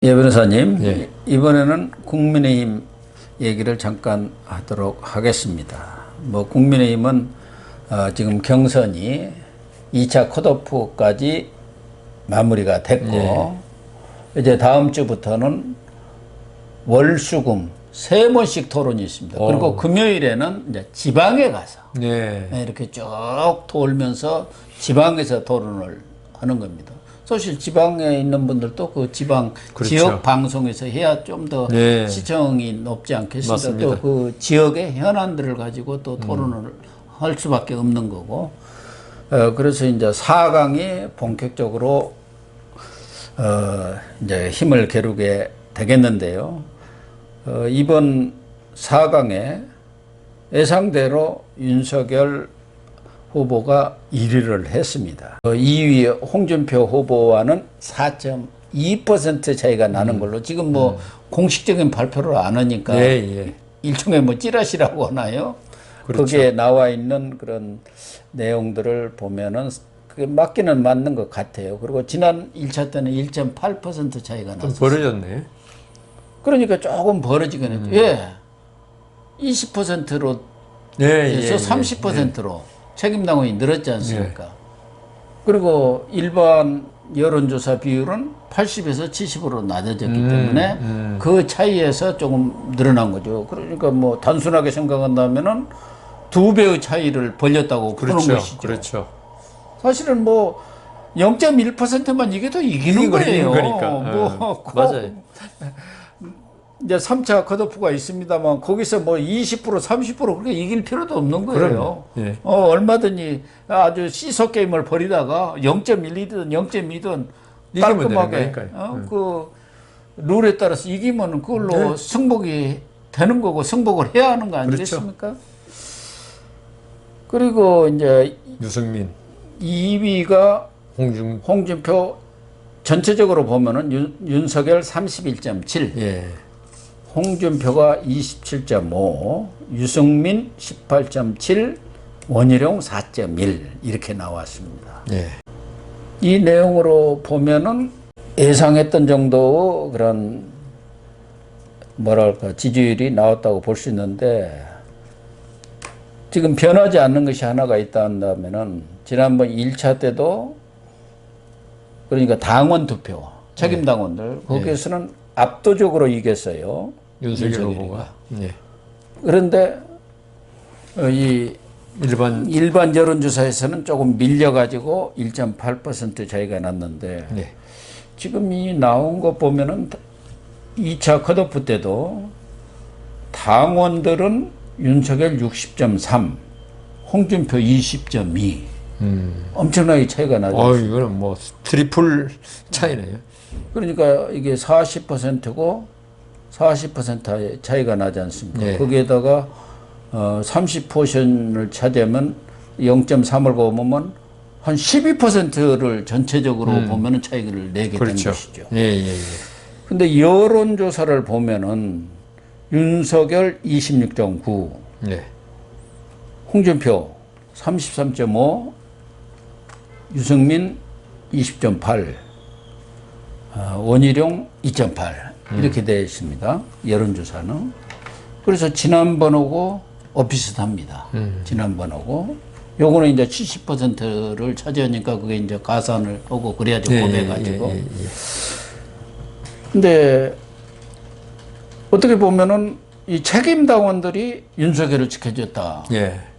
예, 변호사님. 예. 이번에는 국민의힘 얘기를 잠깐 하도록 하겠습니다. 뭐, 국민의힘은 지금 경선이 2차 컷오프까지 마무리가 됐고, 이제 다음 주부터는 월수금 3번씩 토론이 있습니다. 그리고 금요일에는 이제 지방에 가서 이렇게 쭉 돌면서 지방에서 토론을 하는 겁니다. 사실 지방에 있는 분들도 그 지방 지역 방송에서 해야 좀 더 시청이 높지 않겠습니까? 또 그 지역의 현안들을 가지고 또 토론을 할 수밖에 없는 거고, 그래서 이제 4강이 본격적으로 이제 힘을 겨루게 되겠는데요. 이번 4강에 예상대로 윤석열 후보가 1위를 했습니다. 2위 홍준표 후보와는 4.2% 차이가 나는 걸로 지금 뭐 공식적인 발표를 안 하니까 일종의 뭐 찌라시라고 하나요? 그렇죠. 거기에 나와 있는 그런 내용들을 보면은 그게 맞기는 맞는 것 같아요. 그리고 지난 1차 때는 1.8% 차이가 났어요. 벌어졌네. 그러니까 조금 벌어지긴 했죠. 20%로 해서 30%로 책임당원이 늘었지 않습니까? 그리고 일반 여론조사 비율은 80에서 70으로 낮아졌기 때문에 그 차이에서 조금 늘어난 거죠. 그러니까 뭐 단순하게 생각한다면은 2배의 차이를 벌렸다고 보는 것이죠. 그렇죠. 사실은 뭐 0.1%만 이겨도 이기는 거예요. 거니까. 맞아요. 이제 3차 컷오프가 있습니다만 거기서 뭐 20% 30% 그렇게 이길 필요도 없는 거예요. 얼마든지 아주 시소 게임을 벌이다가 0.1이든 0.2든 깔끔하게 그 룰에 따라서 이기면 그걸로 승복이 되는 거고 승복을 해야 하는 거 아니겠습니까? 그리고 이제 유승민 2위가 홍준표 전체적으로 보면은 윤석열 31.7, 홍준표가 27.5, 유승민 18.7, 원희룡 4.1 이렇게 나왔습니다. 이 내용으로 보면은 예상했던 정도 그런 뭐랄까 지지율이 나왔다고 볼 수 있는데 지금 변하지 않는 것이 하나가 있다 한다면은 지난번 1차 때도 그러니까 당원 투표 책임당원들 거기에서는 압도적으로 이겼어요. 윤석열 후보가. 그런데 이 일반 여론조사에서는 조금 밀려가지고 1.8% 차이가 났는데 지금 이 나온 거 보면은 2차 컷오프 때도 당원들은 윤석열 60.3, 홍준표 20.2 엄청나게 차이가 나죠. 이거는 뭐 트리플 차이네요. 그러니까 이게 40%고 40%의 차이가 나지 않습니까? 거기에다가 30%를 차지하면 0.3을 보면 한 12%를 전체적으로 보면은 차이를 내게 된 것이죠. 근데 여론조사를 보면은 윤석열 26.9, 홍준표 33.5, 유승민 20.8, 원희룡 2.8 이렇게 되어 있습니다. 여론조사는. 그래서 지난번하고 비슷합니다. 지난번하고. 요거는 이제 70%를 차지하니까 그게 이제 가산을 하고 그래야죠. 곱해가지고. 근데 어떻게 보면은 이 책임당원들이 윤석열을 지켜줬다.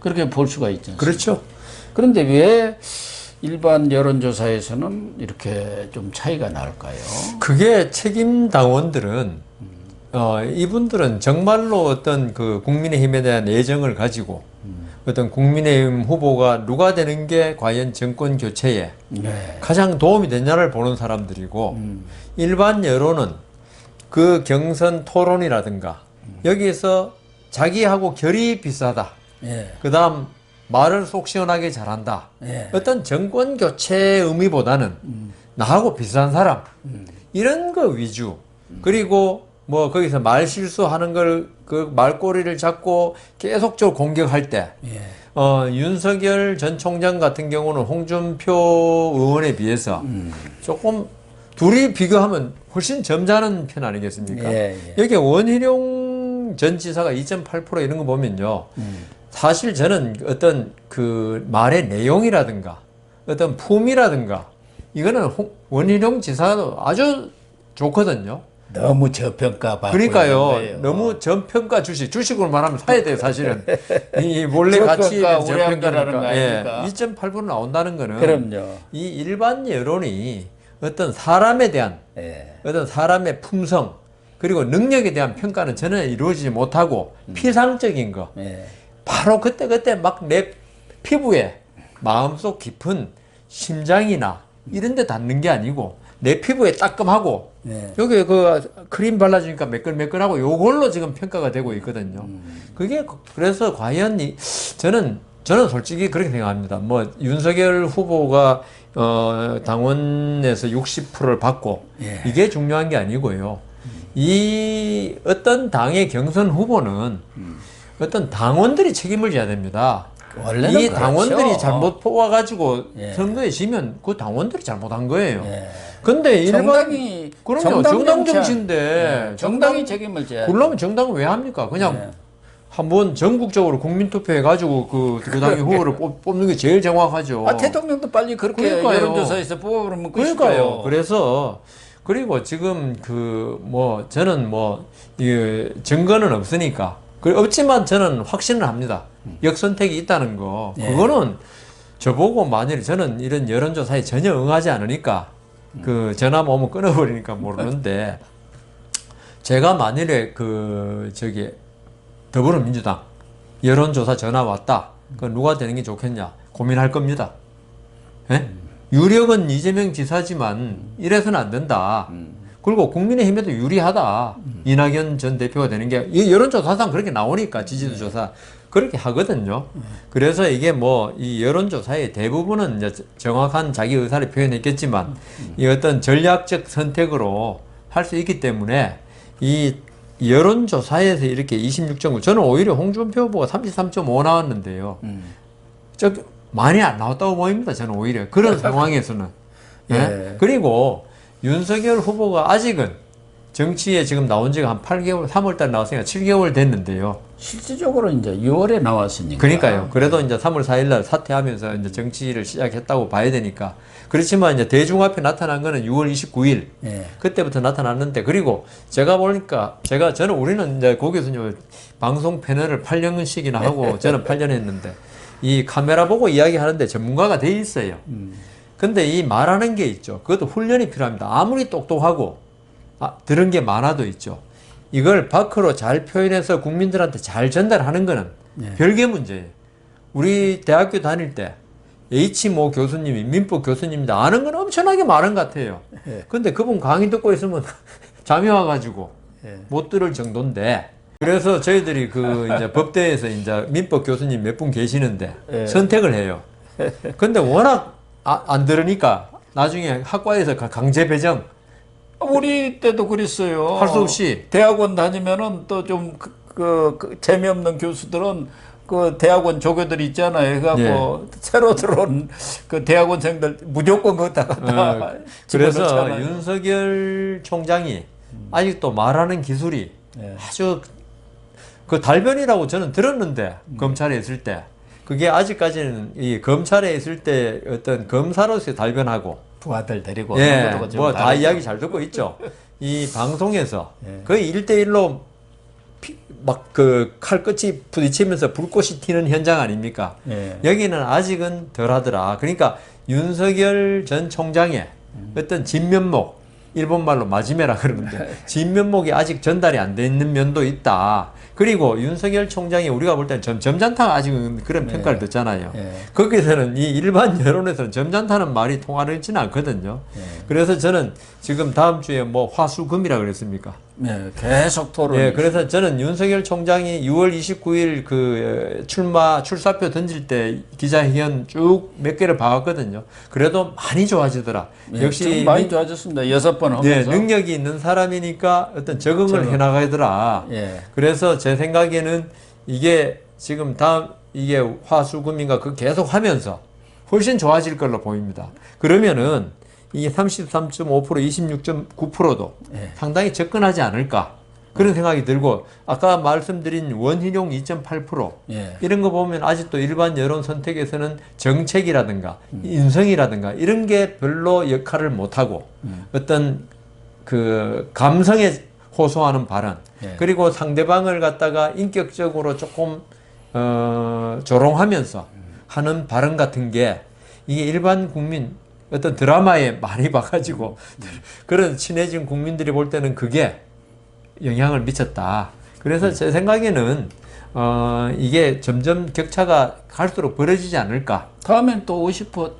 그렇게 볼 수가 있지 않습니까? 그렇죠. 그런데 왜 일반 여론조사에서는 이렇게 좀 차이가 날까요? 그게 책임당원들은 이분들은 정말로 어떤 그 국민의힘에 대한 애정을 가지고 어떤 국민의힘 후보가 누가 되는 게 과연 정권 교체에 가장 도움이 되냐를 보는 사람들이고 일반 여론은 그 경선 토론이라든가 여기에서 자기하고 결이 비슷하다. 그 다음 말을 속 시원하게 잘한다. 어떤 정권 교체의 의미보다는 나하고 비슷한 사람 이런 거 위주. 그리고 뭐 거기서 말 실수하는 걸 그 말꼬리를 잡고 계속적으로 공격할 때 윤석열 전 총장 같은 경우는 홍준표 의원에 비해서 조금 둘이 비교하면 훨씬 점잖은 편 아니겠습니까? 예, 예. 여기 원희룡 전 지사가 2.8% 이런 거 보면요. 사실 저는 어떤 그 말의 내용이라든가 어떤 품이라든가 이거는 원희룡 지사도 아주 좋거든요. 너무 저평가 받고 그러니까요. 있는 거예요. 너무 저평가 주식으로 말하면 사야 돼요, 사실은. 이 원래 가치에 대한 우량가라는 거 저평가니까. 예, 아닙니까? 2.8% 나온다는 거는 그럼요. 이 일반 여론이 어떤 사람에 대한 예. 어떤 사람의 품성 그리고 능력에 대한 평가는 전혀 이루어지지 못하고 피상적인 거. 예. 바로 그때 막 내 피부에 마음속 깊은 심장이나 이런 데 닿는 게 아니고 내 피부에 따끔하고 네. 여기 그 크림 발라주니까 매끌매끌하고 요걸로 지금 평가가 되고 있거든요. 그게 그래서 과연 저는 솔직히 그렇게 생각합니다. 뭐 윤석열 후보가 당원에서 60%를 받고 예. 이게 중요한 게 아니고요. 이 어떤 당의 경선 후보는 어떤 당원들이 책임을 져야 됩니다. 원래는 이 그렇죠. 당원들이 잘못 뽑아가지고 예. 선거에 지면 그 당원들이 잘못한 거예요. 예. 근데 일반 정당이 그럼요 정당 정치인데 예. 정당이 책임을 져야 그러면 정당은 왜 합니까? 그냥 예. 한번 전국적으로 국민 투표해가지고 그 당의 후보를 뽑는 게 제일 정확하죠. 아, 대통령도 빨리 그렇게 그러니까요. 여론조사에서 뽑아보면 그러니까요. 끝이에요. 그래서 그리고 지금 저는 이 증거는 없으니까 없지만 저는 확신을 합니다. 역선택이 있다는 거. 예. 그거는 저보고 만일 저는 이런 여론조사에 전혀 응하지 않으니까 그 전화 오면 끊어버리니까 모르는데 제가 만일에 더불어민주당 여론조사 전화 왔다. 그 누가 되는 게 좋겠냐 고민할 겁니다. 예? 유력은 이재명 지사지만 이래서는 안 된다. 그리고 국민의힘에도 유리하다. 이낙연 전 대표가 되는 게 이 여론조사 항상 그렇게 나오니까 지지도 조사 그렇게 하거든요. 그래서 이게 이 여론조사의 대부분은 이제 정확한 자기 의사를 표현했겠지만 이 어떤 전략적 선택으로 할 수 있기 때문에 이 여론조사에서 이렇게 26.9 저는 오히려 홍준표 후보가 33.5 나왔는데요. 많이 안 나왔다고 보입니다. 저는 오히려 그런 상황에서는. 예? 예. 그리고 윤석열 후보가 아직은 정치에 지금 나온 지가 한 8개월, 3월달 나왔으니까 7개월 됐는데요. 실질적으로 이제 6월에 나왔으니까. 그러니까요. 그래도 이제 3월 4일날 사퇴하면서 이제 정치를 시작했다고 봐야 되니까. 그렇지만 이제 대중 앞에 나타난 거는 6월 29일. 예. 그때부터 나타났는데, 그리고 제가 보니까, 우리는 이제 고 교수님 방송 패널을 8년씩이나 하고 저는 8년 했는데, 이 카메라 보고 이야기하는데 전문가가 돼 있어요. 근데 이 말하는 게 있죠. 그것도 훈련이 필요합니다. 아무리 똑똑하고, 들은 게 많아도 있죠. 이걸 밖으로 잘 표현해서 국민들한테 잘 전달하는 거는 별개 문제예요. 우리 대학교 다닐 때 H모 교수님이 민법 교수님인데 아는 건 엄청나게 많은 것 같아요. 근데 그분 강의 듣고 있으면 잠이 와가지고 못 들을 정도인데 그래서 저희들이 이제 법대에서 이제 민법 교수님 몇 분 계시는데 선택을 해요. 근데 워낙 안 들으니까 나중에 학과에서 강제 배정 우리 때도 그랬어요. 할 수 없이 대학원 다니면은 또 좀 재미없는 교수들은 그 대학원 조교들 있잖아요. 그래갖고 새로 들어온 그 대학원생들 무조건 그거다가 다 그래서 집어넣잖아요. 윤석열 총장이 아직도 말하는 기술이 아주 그 달변이라고 저는 들었는데 검찰에 있을 때 그게 아직까지는 이 검찰에 있을 때 어떤 검사로서의 달변하고 부하들 데리고 다 이야기 잘 듣고 있죠. 이 방송에서 거의 1대1로 막 그 칼끝이 부딪히면서 불꽃이 튀는 현장 아닙니까? 여기는 아직은 덜 하더라. 그러니까 윤석열 전 총장의 어떤 진면목, 일본말로 마지메라 그러는데 진면목이 아직 전달이 안 돼 있는 면도 있다. 그리고 윤석열 총장이 우리가 볼 때는 점잖다 아직은 그런 평가를 듣잖아요. 거기서는 이 일반 여론에서는 점잖다는 말이 통하지는 않거든요. 그래서 저는 지금 다음 주에 화수금이라 그랬습니까? 네, 계속 토론. 그래서 저는 윤석열 총장이 6월 29일 그 출사표 던질 때 기자회견 쭉 몇 개를 봐왔거든요. 그래도 많이 좋아지더라. 역시 많이 좋아졌습니다. 6번 하면서. 능력이 있는 사람이니까 어떤 적응을 해나가더라. 그래서 제 생각에는 이게 지금 이게 화수금인가 계속 하면서 훨씬 좋아질 걸로 보입니다. 그러면은 이게 33.5%, 26.9%도 예. 상당히 접근하지 않을까 그런 생각이 들고 아까 말씀드린 원희룡 2.8% 예. 이런 거 보면 아직도 일반 여론 선택에서는 정책이라든가 인성이라든가 이런 게 별로 역할을 못하고 어떤 그 감성에 호소하는 발언 예. 그리고 상대방을 갖다가 인격적으로 조금 조롱하면서 하는 발언 같은 게 이게 일반 국민 어떤 드라마에 많이 봐가지고 그런 친해진 국민들이 볼 때는 그게 영향을 미쳤다. 그래서 제 생각에는 이게 점점 격차가 갈수록 벌어지지 않을까. 다음엔 또 50%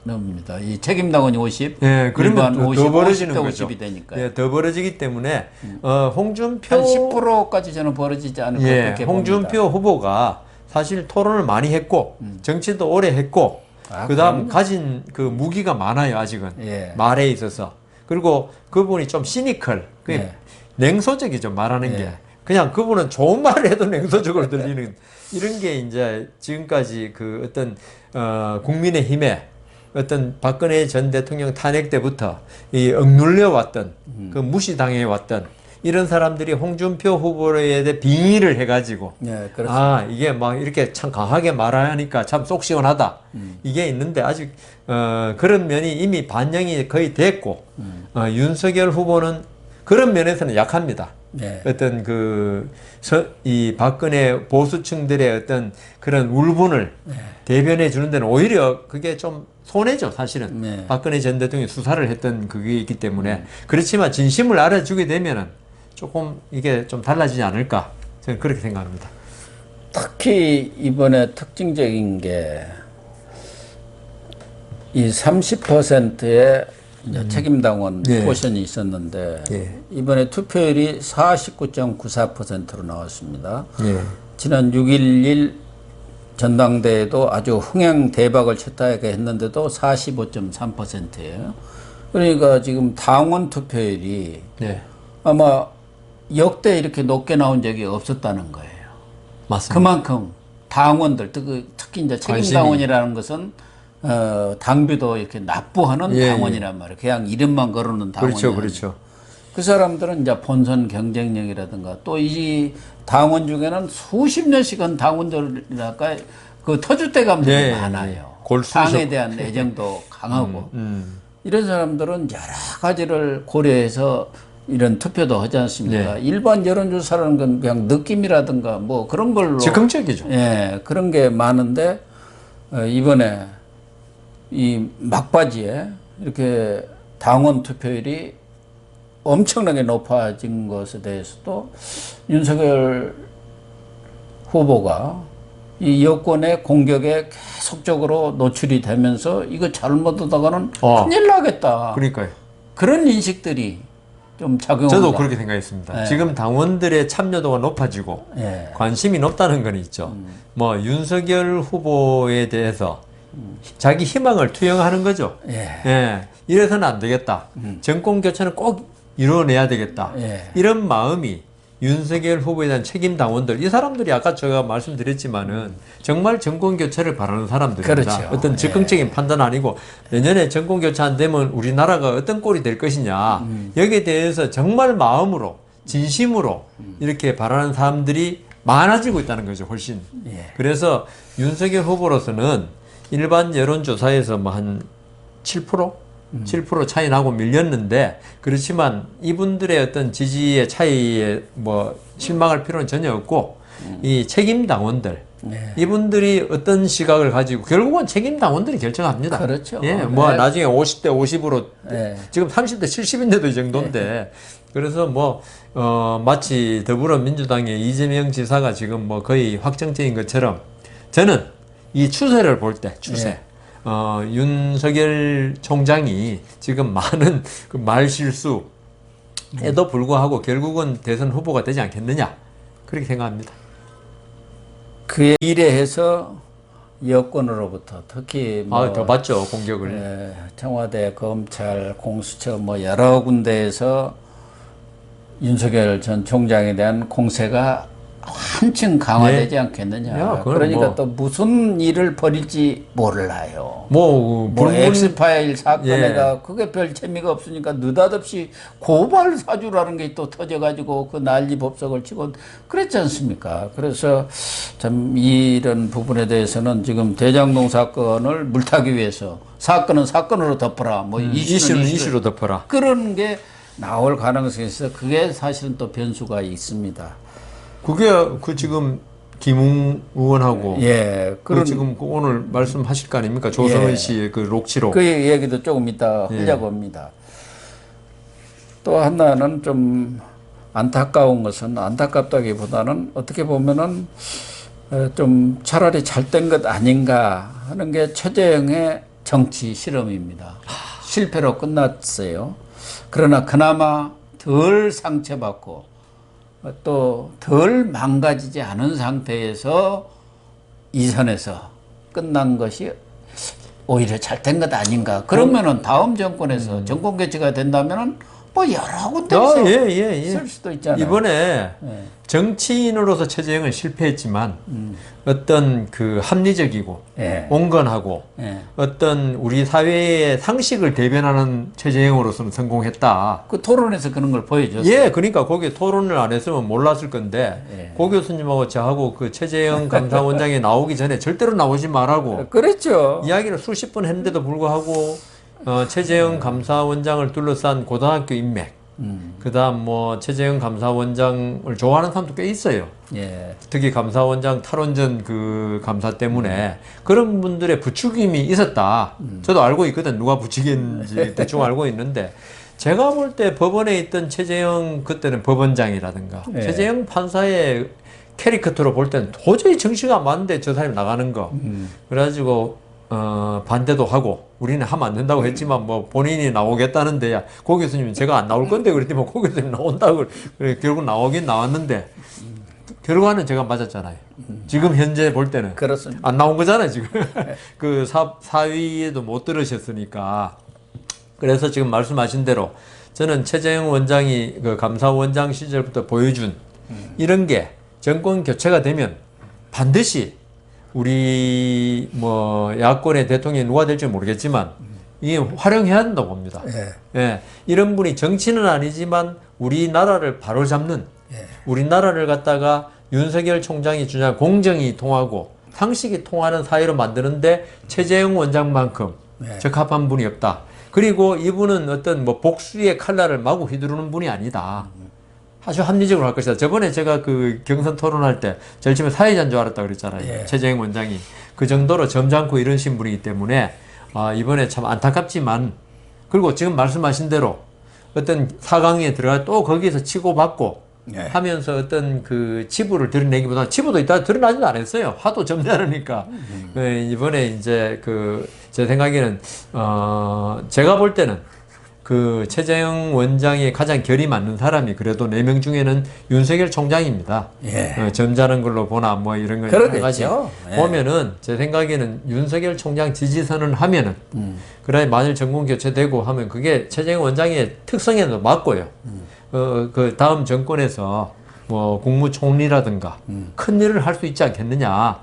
넘습니다. 이 책임당원이 50, 예, 그러면 일반 더 벌어지는 50대 거죠. 50이 되니까요. 예, 더 벌어지기 때문에 홍준표 한 10%까지 저는 벌어지지 않을까 예, 그렇게 홍준표 봅니다. 후보가 사실 토론을 많이 했고 정치도 오래 했고 아, 그다음 그럼요. 가진 그 무기가 많아요 아직은 예. 말에 있어서 그리고 그분이 좀 시니컬 예. 냉소적이죠 말하는 예. 게 그냥 그분은 좋은 말을 해도 냉소적으로 들리는 이런 게 이제 지금까지 그 어떤 국민의힘의 어떤 박근혜 전 대통령 탄핵 때부터 이 억눌려 왔던 그 무시당해 왔던 이런 사람들이 홍준표 후보에 대해 빙의를 해가지고 예, 그렇습니다. 아 이게 막 이렇게 참 강하게 말하니까 참 속 시원하다 이게 있는데 아직 그런 면이 이미 반영이 거의 됐고 윤석열 후보는 그런 면에서는 약합니다. 예. 어떤 이 박근혜 보수층들의 어떤 그런 울분을 대변해 주는 데는 오히려 그게 좀 손해죠, 사실은. 네. 박근혜 전 대통령이 수사를 했던 그게 있기 때문에. 그렇지만 진심을 알아주게 되면은 조금 이게 좀 달라지지 않을까. 저는 그렇게 생각합니다. 특히 이번에 특징적인 게 이 30%의 책임당원 예. 포션이 있었는데 예. 이번에 투표율이 49.94%로 나왔습니다. 예. 지난 6.11 전당대회도 아주 흥행 대박을 쳤다하게 했는데도 45.3%예요. 그러니까 지금 당원 투표율이 네. 아마 역대 이렇게 높게 나온 적이 없었다는 거예요. 맞습니다. 그만큼 당원들, 특히 이제 책임당원이라는 것은 당비도 이렇게 납부하는 예, 당원이란 말이에요. 그냥 이름만 거르는 당원이 그렇죠, 그렇죠. 그 사람들은 이제 본선 경쟁력이라든가 또 이 당원 중에는 수십 년씩은 당원들이랄까 그 터줏대감들이 예, 많아요. 예. 골수죠. 당에 대한 애정도 강하고 이런 사람들은 여러 가지를 고려해서 이런 투표도 하지 않습니까? 일반 여론조사라는 건 그냥 느낌이라든가 뭐 그런 걸로 즉흥적이죠. 예, 그런 게 많은데 이번에 이 막바지에 이렇게 당원 투표율이 엄청나게 높아진 것에 대해서도 윤석열 후보가 이 여권의 공격에 계속적으로 노출이 되면서 이거 잘못하다가는 큰일 나겠다. 그러니까요. 그런 인식들이 좀 작용한다. 저도 그렇게 생각했습니다. 지금 당원들의 참여도가 높아지고 예. 관심이 높다는 건 있죠. 뭐 윤석열 후보에 대해서 자기 희망을 투영하는 거죠. 예. 이래서는 안 되겠다. 정권 교체는 꼭 이뤄내야 되겠다. 예. 이런 마음이 윤석열 후보에 대한 책임 당원들 이 사람들이 아까 제가 말씀드렸지만은 정말 정권 교체를 바라는 사람들입니다. 그렇죠. 어떤 적극적인 판단 아니고 내년에 정권 교체 안 되면 우리나라가 어떤 꼴이 될 것이냐 여기에 대해서 정말 마음으로 진심으로 이렇게 바라는 사람들이 많아지고 있다는 거죠. 훨씬. 예. 그래서 윤석열 후보로서는 일반 여론조사에서 뭐 한 7%? 7% 차이 나고 밀렸는데 그렇지만 이분들의 어떤 지지의 차이에 뭐 실망할 필요는 전혀 없고 이 책임 당원들 이분들이 어떤 시각을 가지고 결국은 책임 당원들이 결정합니다. 그렇죠. 예, 뭐 네. 나중에 50대 50으로 네. 지금 30대 70인데도 이 정도인데 그래서 뭐 마치 더불어민주당의 이재명 지사가 지금 뭐 거의 확정적인 것처럼 저는 이 추세를 볼 때 추세 윤석열 총장이 지금 많은 그 말실수에도 불구하고 결국은 대선 후보가 되지 않겠느냐 그렇게 생각합니다. 그에 비례해서 여권으로부터 특히 뭐 더 받죠 공격을. 청와대, 검찰, 공수처 뭐 여러 군데에서 윤석열 전 총장에 대한 공세가 한층 강화되지 않겠느냐. 야, 그건 그러니까 뭐. 또 무슨 일을 벌일지 몰라요. 뭐 엑스파일 사건에가 그게 별 재미가 없으니까 느닷없이 고발 사주라는 게 또 터져가지고 그 난리 법석을 치고 그랬지 않습니까? 그래서 참 이런 부분에 대해서는 지금 대장동 사건을 물타기 위해서 사건은 사건으로 덮어라. 뭐 이슈는 이슈로 덮어라. 그런 게 나올 가능성이 있어. 그게 사실은 또 변수가 있습니다. 그게 그 지금 김웅 의원하고 예, 그 지금 그 오늘 말씀하실 거 아닙니까? 조성은 예. 씨의 그 록치로. 그 얘기도 조금 이따 하려고 합니다. 또 하나는 좀 안타까운 것은 안타깝다기보다는 어떻게 보면은 좀 차라리 잘된 것 아닌가 하는 게 최재형의 정치 실험입니다. 실패로 끝났어요. 그러나 그나마 덜 상처받고 또 덜 망가지지 않은 상태에서 이 선에서 끝난 것이 오히려 잘된 것 아닌가. 그러면은 다음 정권에서 정권 교체가 된다면은 뭐 여러 군데서 쓸 수도 있잖아요. 이번에 예. 정치인으로서 최재형은 실패했지만 어떤 그 합리적이고 예. 온건하고 예. 어떤 우리 사회의 상식을 대변하는 최재형으로서는 성공했다. 그 토론에서 그런 걸 보여줬어요. 예, 그러니까 거기에 토론을 안 했으면 몰랐을 건데 예. 고 교수님하고 저하고 그 최재형 감사원장이 나오기 전에 절대로 나오지 말라고 그랬죠. 이야기를 수십 번 했는데도 불구하고 최재형 감사원장을 둘러싼 고등학교 인맥, 그다음 뭐 최재형 감사원장을 좋아하는 사람도 꽤 있어요. 예. 특히 감사원장 탈원전 그 감사 때문에 그런 분들의 부추김이 있었다. 저도 알고 있거든. 누가 부추긴지 대충 알고 있는데 제가 볼 때 법원에 있던 최재형 그때는 법원장이라든가 예. 최재형 판사의 캐리커터로 볼 때는 도저히 정치가 안 맞는데 저 사람이 나가는 거. 그래가지고 반대도 하고 우리는 하면 안 된다고 했지만 뭐 본인이 나오겠다는데 야, 고 교수님은 제가 안 나올 건데 그랬더니 고 교수님 나온다고 그래 결국 나오긴 나왔는데 결과는 제가 맞았잖아요. 지금 현재 볼 때는 그렇습니다. 안 나온 거잖아요 지금. 그 사위에도 못 들으셨으니까. 그래서 지금 말씀하신 대로 저는 최재형 원장이 그 감사원장 시절부터 보여준 이런 게 정권 교체가 되면 반드시 우리 뭐 야권의 대통령이 누가 될지 모르겠지만 이게 활용해야 된다고 봅니다. 예. 예, 이런 분이 정치는 아니지만 우리나라를 바로잡는 예. 우리나라를 갖다가 윤석열 총장이 주장 공정이 통하고 상식이 통하는 사회로 만드는데 최재형 원장만큼 예. 적합한 분이 없다. 그리고 이분은 어떤 뭐 복수의 칼날을 마구 휘두르는 분이 아니다. 아주 합리적으로 할 것이다. 저번에 제가 그 경선 토론할 때 제일 처음에 사회자인 줄 알았다 그랬잖아요. 예. 최재형 원장이. 그 정도로 점잖고 이러신 분이기 때문에 이번에 참 안타깝지만 그리고 지금 말씀하신 대로 어떤 4강에 들어가 또 거기에서 치고받고 예. 하면서 어떤 그 치부를 드러내기보다 치부도 이따 드러나지도 않았어요. 하도 점잖으니까. 이번에 이제 그 제 생각에는 제가 볼 때는 그 최재형 원장의 가장 결이 맞는 사람이 그래도 4명 중에는 윤석열 총장입니다. 예. 점잖은 걸로 보나 뭐 이런 거 그러겠죠. 예. 보면은 제 생각에는 윤석열 총장 지지선을 하면은 그래 만일 정권 교체되고 하면 그게 최재형 원장의 특성에도 맞고요. 그 다음 정권에서 뭐 국무총리라든가 큰 일을 할 수 있지 않겠느냐.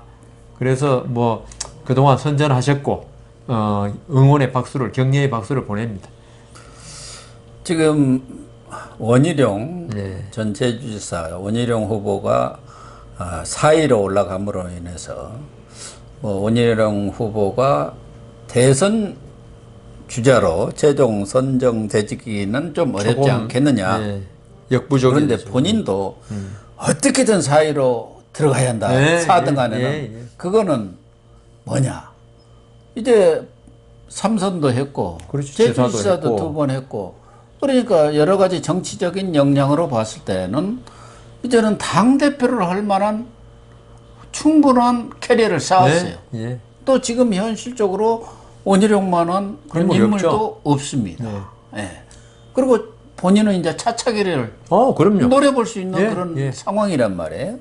그래서 뭐 그동안 선전하셨고 응원의 박수를 격려의 박수를 보냅니다. 지금 원희룡 네. 전 제주지사 원희룡 후보가 4위로 올라감으로 인해서 뭐 원희룡 후보가 대선 주자로 최종 선정되기는 좀 어렵지 조금, 않겠느냐. 네, 역부족이 그런데 되죠. 본인도 어떻게든 4위로 들어가야 한다. 네, 4등 안에는. 예. 그거는 뭐냐. 이제 3선도 했고 그렇죠. 제주지사도 지사도 2번 했고 그러니까 여러 가지 정치적인 역량으로 봤을 때는 이제는 당대표를 할 만한 충분한 캐리어를 쌓았어요. 네, 예. 또 지금 현실적으로 원희룡만한 그런 인물이 인물도 없습니다. 예. 그리고 본인은 이제 차차기를 그럼요. 노려볼 수 있는 예, 그런 예. 상황이란 말이에요.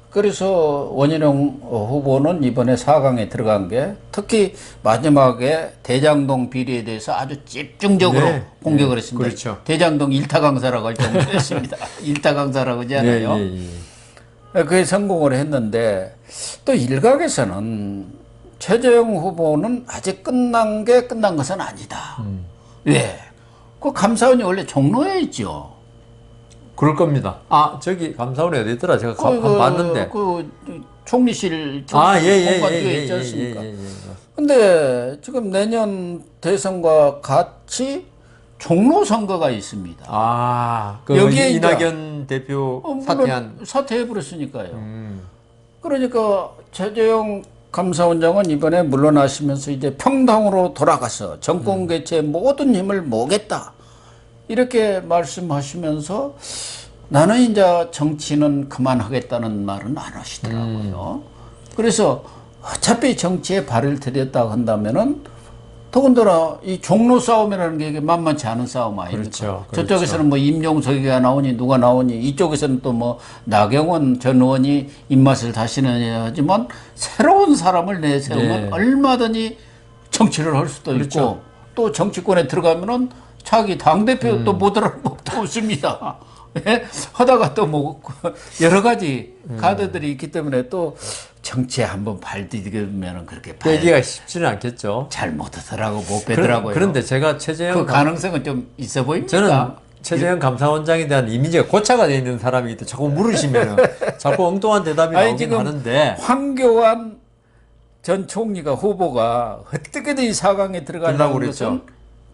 그래서 원희룡 후보는 이번에 4강에 들어간 게 특히 마지막에 대장동 비리에 대해서 아주 집중적으로 네, 공격을 했습니다. 그렇죠. 대장동 일타 강사라고 할 정도였습니다. 일타 강사라고 하지 않아요. 그게 성공을 했는데 또 일각에서는 최재형 후보는 아직 끝난 것은 아니다. 왜? 그 감사원이 원래 종로에 있죠. 그럴 겁니다. 아, 저기 감사원이 어디 있더라? 제가 한번 봤는데. 총리실 아, 예, 공간 뒤에 있지 않습니까? 근데 지금 내년 대선과 같이 종로 선거가 있습니다. 아, 그 여기에 이낙연 대표 사퇴한. 사퇴해버렸으니까요. 그러니까 최재형 감사원장은 이번에 물러나시면서 이제 평당으로 돌아가서 정권 개최에 모든 힘을 모으겠다. 이렇게 말씀하시면서 나는 이제 정치는 그만하겠다는 말은 안 하시더라고요. 그래서 어차피 정치에 발을 들였다 한다면은 더군다나 이 종로 싸움이라는 게 이게 만만치 않은 싸움 아닙니까? 그렇죠. 저쪽에서는 뭐 임종석이가 나오니 누가 나오니 이쪽에서는 또 뭐 나경원 전 의원이 입맛을 다시는 하지만 새로운 사람을 내세우면 네. 얼마든지 정치를 할 수도 그렇죠. 있고 또 정치권에 들어가면은 자기 당대표 또 못할 법도 없습니다. 예? 하다가 또 뭐 여러 가지 카드들이 있기 때문에 또 정치에 한번 발디디면 그렇게 빼기가 쉽지는 않겠죠. 잘 못하더라고 못 빼더라고요. 그런데 제가 최재형 그 가능성은 좀 있어 보입니까? 저는 최재형 감사원장에 대한 이미지가 고착화 되어 있는 사람이기 때문에 자꾸 물으시면 자꾸 엉뚱한 대답이 아니, 나오긴 지금 하는데 황교안 전 총리가 후보가 어떻게든 이 4강에 들어가려고 그러려고 것은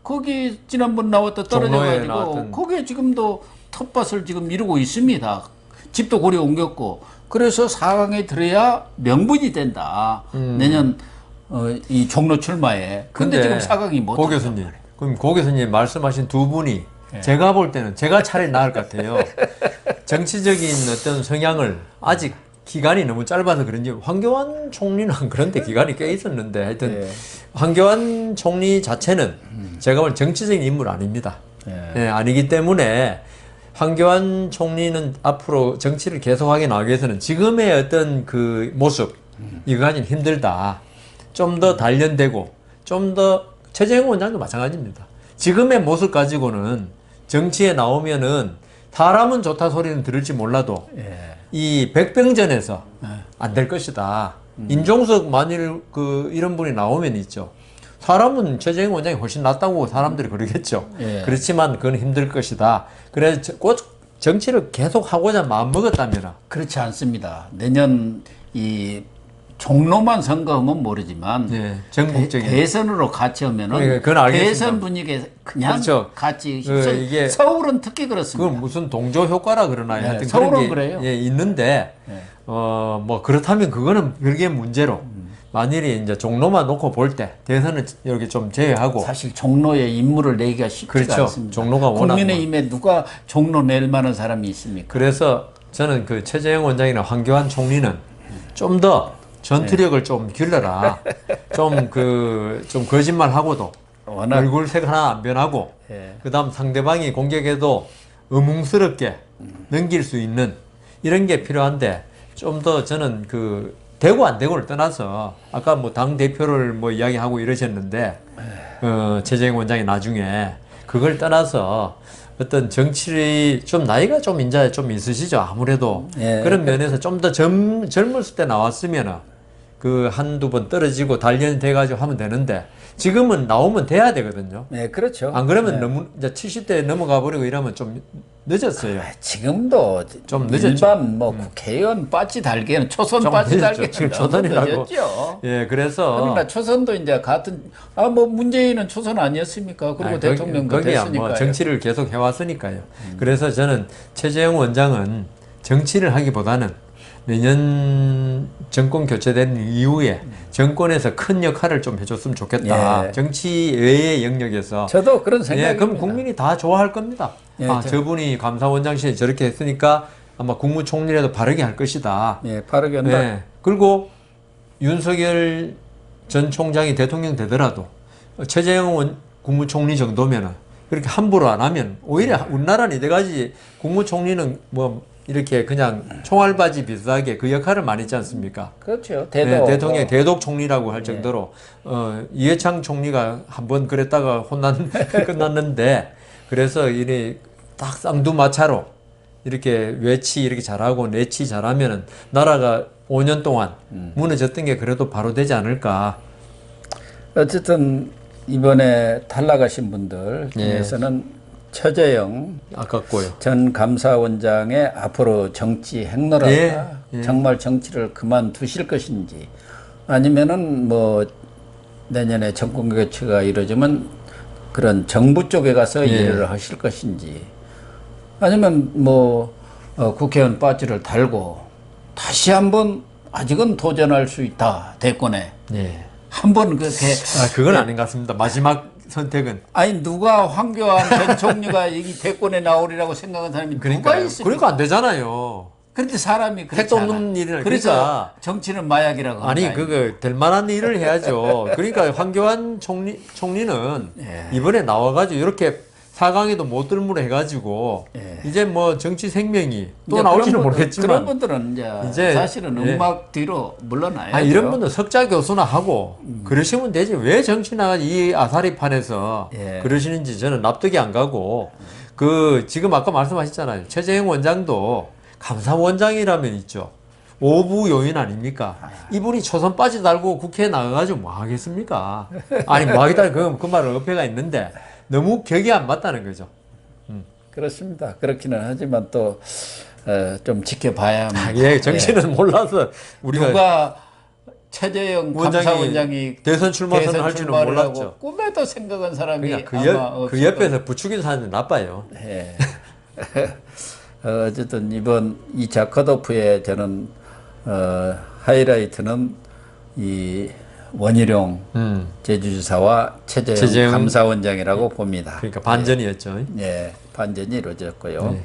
거기 지난번 나왔다 떨어져가지고 나왔던. 거기에 지금도 텃밭을 지금 이루고 있습니다. 집도 고려 옮겼고 그래서 4강에 들어야 명분이 된다. 내년 이 종로 출마에. 근데 지금 4강이 못. 고 교수님, 그럼 고 교수님 말씀하신 두 분이 제가 볼 때는 제가 차라리 나을 것 같아요. 정치적인 어떤 성향을 아직 기간이 너무 짧아서 그런지 황교안 총리는 그런데 기간이 꽤 있었는데 하여튼 황교안 총리 자체는 제가 볼 정치적인 인물 아닙니다. 아니기 때문에 황교안 총리는 앞으로 정치를 계속하게 나가기 위해서는 지금의 어떤 그 모습 이거 가지고 힘들다. 좀 더 단련되고 좀 더 최재형 원장도 마찬가지입니다. 지금의 모습 가지고는 정치에 나오면은 사람은 좋다 소리는 들을지 몰라도 이 백병전에서 안 될 것이다. 인종석 만일 그 이런 분이 나오면 있죠. 사람은 최재형 원장이 훨씬 낫다고 사람들이 그러겠죠. 그렇지만 그건 힘들 것이다. 그래서 꼭 정치를 계속 하고자 마음먹었다면 그렇지 않습니다. 내년 이 종로만 선거하면 모르지만 전국적인 대선으로 같이 하면은 그건 알겠습니다. 대선 분위기에 그냥 그렇죠. 같이 이게 서울은 특히 그렇습니다. 그건 무슨 동조 효과라 그러나요? 하여튼 서울은 그런 게 그래요. 있는데 뭐 그렇다면 그거는 별개 문제로 만일에 이제 종로만 놓고 볼 때 대선은 이렇게 좀 제외하고 사실 종로에 인물을 내기가 쉽지가 그렇죠. 않습니다. 종로가 워낙 국민의힘에 누가 종로 낼 만한 사람이 있습니까? 그래서 저는 그 최재형 원장이나 황교안 총리는 좀 더 전투력을 좀 길러라. 좀 거짓말하고도 워낙 얼굴색 하나 안 변하고 그다음 상대방이 공격해도 의문스럽게 넘길 수 있는 이런 게 필요한데 좀 더 저는 그 되고 안 되고를 떠나서 아까 뭐 당 대표를 뭐 이야기하고 이러셨는데 최재형 원장이 나중에 그걸 떠나서 어떤 정치를 좀 나이가 좀 이제 좀 있으시죠 아무래도 그런 면에서 좀 더 젊었을 때 나왔으면은 그 한두 번 떨어지고 단련돼 가지고 하면 되는데 지금은 나오면 돼야 되거든요. 네, 그렇죠. 안 그러면 너무 이제 70대 넘어가 버리고 이러면 좀 늦었어요. 지금도 좀 늦었죠. 일반 뭐 국회의원 빠지 달기에는 초선 좀 빠지 늦었죠. 달기에는 지금 너무 초선이라고. 늦었죠. 그래서 그러나 초선도 이제 같은 뭐 문재인은 초선 아니었습니까? 그리고 대통령도 거기야 됐으니까요. 뭐 정치를 계속 해왔으니까요. 그래서 저는 최재형 원장은 정치를 하기보다는 내년 정권 교체된 이후에 정권에서 큰 역할을 좀 해줬으면 좋겠다. 정치 외의 영역에서. 저도 그런 생각입니다. 그럼 국민이 다 좋아할 겁니다. 저분이 감사원장실에 저렇게 했으니까 아마 국무총리라도 바르게 할 것이다. 바르게 한다. 그리고 윤석열 전 총장이 대통령 되더라도 최재형 국무총리 정도면은 그렇게 함부로 안 하면 오히려 우리나라는 이때까지 국무총리는 뭐 이렇게 그냥 총알바지 비슷하게 그 역할을 많이 했지 않습니까? 그렇죠. 대통령 대독 총리라고 할 정도로 이해창 총리가 한번 그랬다가 끝났는데 그래서 이리 딱 쌍두마차로 이렇게 외치 이렇게 잘하고 내치 잘하면은 나라가 5년 동안 무너졌던 게 그래도 바로 되지 않을까. 어쨌든 이번에 탈락하신 분들 중에서는 최재형 아깝고요. 전 감사원장의 앞으로 정치 행로랄까 정말 정치를 그만두실 것인지 아니면은 뭐 내년에 정권 교체가 이루어지면 그런 정부 쪽에 가서 일을 하실 것인지 아니면 뭐 국회의원 바지를 달고 다시 한번 아직은 도전할 수 있다 대권에 예. 한번 그렇게 그건 아닌 것 같습니다. 마지막 선택은. 아니 누가 황교안 전 총리가 이 대권에 나오리라고 생각하는 사람이 누가 있습니까? 그러니까 안 되잖아요. 그런데 사람이 택도 그렇지 없는 않아. 일이라. 그래서 그러니까 정치는 마약이라고 아니 하는 거 그거 될 만한 일을 해야죠. 그러니까 황교안 총리는 이번에 나와가지고 이렇게 4강에도 못 들무로 해가지고 이제 뭐 정치 생명이 또 나올지는 모르겠지만 그런 분들은 이제 사실은 음악 뒤로 물러나야죠. 아 이런 분들 석자 교수나 하고 그러시면 되지. 왜 정치 나가지 이 아사리판에서 그러시는지 저는 납득이 안 가고 그 지금 아까 말씀하셨잖아요. 최재형 원장도 감사원장이라면 있죠. 오부 요인 아닙니까? 이분이 초선 빠지 달고 국회에 나가가지고 뭐 하겠습니까? 아니 뭐 하겠다 그 말은 어폐가 있는데 너무 격이 안 맞다는 거죠. 그렇습니다. 그렇기는 하지만 또 좀 지켜봐야 합니다. 예, 정치는 몰라서 우리가 누가 최재형 감사원장이 대선 출마선을 할지는 몰랐죠. 꿈에도 생각한 사람이 그러니까 그 옆에서 부추긴 사람이 나빠요. 예. 어쨌든 이번 2차 컷오프에 저는 하이라이트는 이 원희룡 제주지사와 최재형 감사원장이라고 봅니다. 그러니까 반전이었죠. 예, 반전이 이루어졌고요.